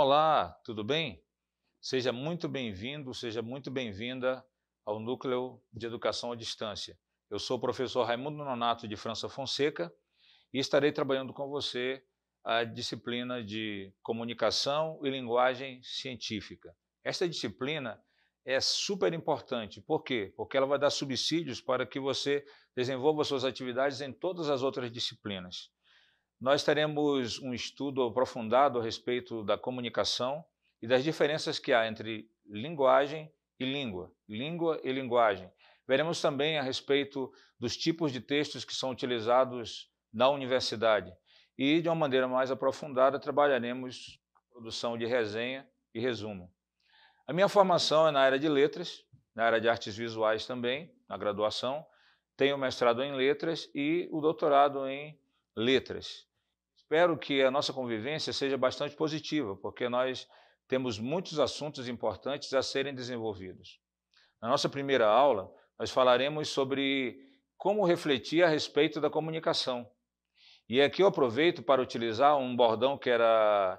Olá, tudo bem? Seja muito bem-vindo, seja muito bem-vinda ao Núcleo de Educação à Distância. Eu sou o professor Raimundo Nonato de França Fonseca e estarei trabalhando com você a disciplina de Comunicação e Linguagem Científica. Esta disciplina é super importante. Por quê? Porque ela vai dar subsídios para que você desenvolva suas atividades em todas as outras disciplinas. Nós teremos um estudo aprofundado a respeito da comunicação e das diferenças que há entre linguagem e língua e linguagem. Veremos também a respeito dos tipos de textos que são utilizados na universidade e, de uma maneira mais aprofundada, trabalharemos a produção de resenha e resumo. A minha formação é na área de letras, na área de artes visuais também, na graduação. Tenho mestrado em letras e o doutorado em letras. Espero que a nossa convivência seja bastante positiva, porque nós temos muitos assuntos importantes a serem desenvolvidos. Na nossa primeira aula, nós falaremos sobre como refletir a respeito da comunicação. E aqui eu aproveito para utilizar um bordão que era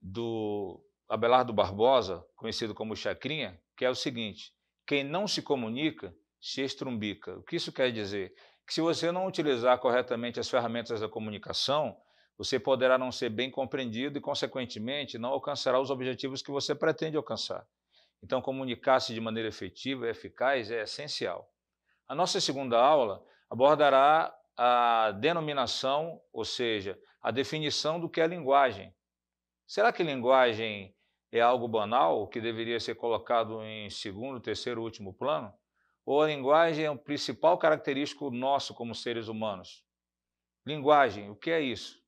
do Abelardo Barbosa, conhecido como Chacrinha, que é o seguinte: quem não se comunica, se estrumbica. O que isso quer dizer? Que se você não utilizar corretamente as ferramentas da comunicação, você poderá não ser bem compreendido e, consequentemente, não alcançará os objetivos que você pretende alcançar. Então, comunicar-se de maneira efetiva e eficaz é essencial. A nossa segunda aula abordará a denominação, ou seja, a definição do que é linguagem. Será que linguagem é algo banal, que deveria ser colocado em segundo, terceiro, último plano? Ou a linguagem é o principal característico nosso como seres humanos? Linguagem, o que é isso?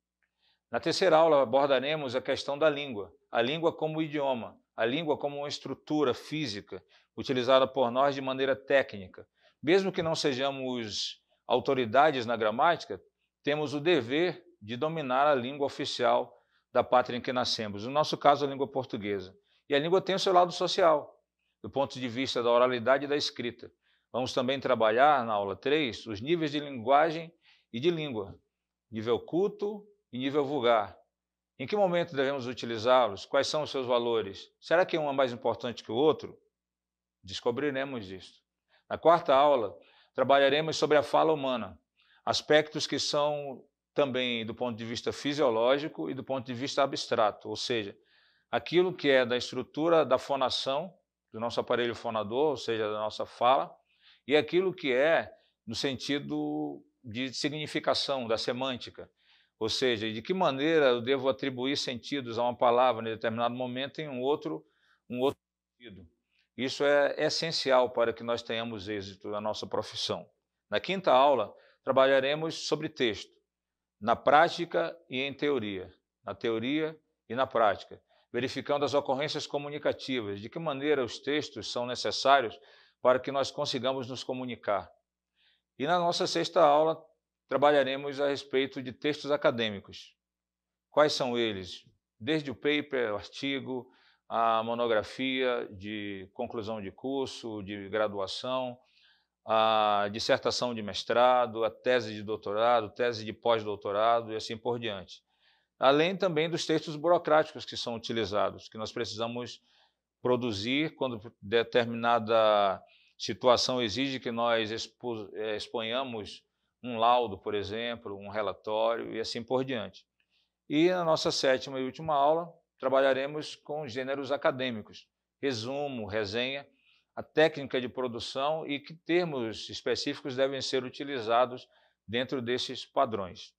Na terceira aula abordaremos a questão da língua, a língua como idioma, a língua como uma estrutura física utilizada por nós de maneira técnica. Mesmo que não sejamos autoridades na gramática, temos o dever de dominar a língua oficial da pátria em que nascemos, no nosso caso a língua portuguesa. E a língua tem o seu lado social, do ponto de vista da oralidade e da escrita. Vamos também trabalhar na aula 3 os níveis de linguagem e de língua, nível culto e nível vulgar. Em que momento devemos utilizá-los? Quais são os seus valores? Será que um é mais importante que o outro? Descobriremos isso. Na quarta aula, trabalharemos sobre a fala humana, aspectos que são também do ponto de vista fisiológico e do ponto de vista abstrato, ou seja, aquilo que é da estrutura da fonação, do nosso aparelho fonador, ou seja, da nossa fala, e aquilo que é no sentido de significação, da semântica. Ou seja, de que maneira eu devo atribuir sentidos a uma palavra em determinado momento em um outro sentido. Isso é essencial para que nós tenhamos êxito na nossa profissão. Na quinta aula, trabalharemos sobre texto, na prática e em teoria, na teoria e na prática, verificando as ocorrências comunicativas, de que maneira os textos são necessários para que nós consigamos nos comunicar. E na nossa sexta aula, trabalharemos a respeito de textos acadêmicos. Quais são eles? Desde o paper, o artigo, a monografia de conclusão de curso, de graduação, a dissertação de mestrado, a tese de doutorado, tese de pós-doutorado e assim por diante. Além também dos textos burocráticos que são utilizados, que nós precisamos produzir quando determinada situação exige que nós exponhamos um laudo, por exemplo, um relatório e assim por diante. E na nossa sétima e última aula, trabalharemos com gêneros acadêmicos, resumo, resenha, a técnica de produção e que termos específicos devem ser utilizados dentro desses padrões.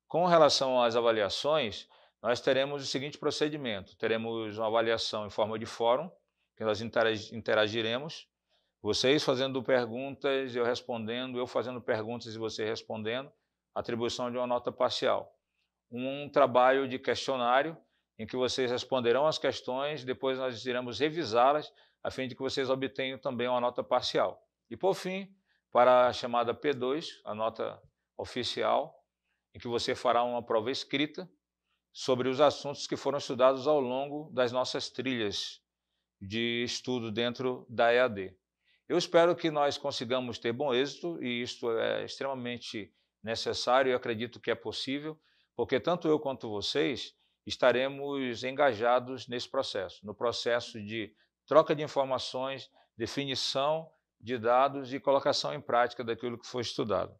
Com relação às avaliações, nós teremos o seguinte procedimento: teremos uma avaliação em forma de fórum, que nós interagiremos, vocês fazendo perguntas, eu respondendo, eu fazendo perguntas e você respondendo, atribuição de uma nota parcial. Um trabalho de questionário, em que vocês responderão as questões, depois nós iremos revisá-las, a fim de que vocês obtenham também uma nota parcial. E, por fim, para a chamada P2, a nota oficial, em que você fará uma prova escrita sobre os assuntos que foram estudados ao longo das nossas trilhas de estudo dentro da EAD. Eu espero que nós consigamos ter bom êxito, e isto é extremamente necessário e acredito que é possível, porque tanto eu quanto vocês estaremos engajados nesse processo, no processo de troca de informações, definição de dados e colocação em prática daquilo que foi estudado.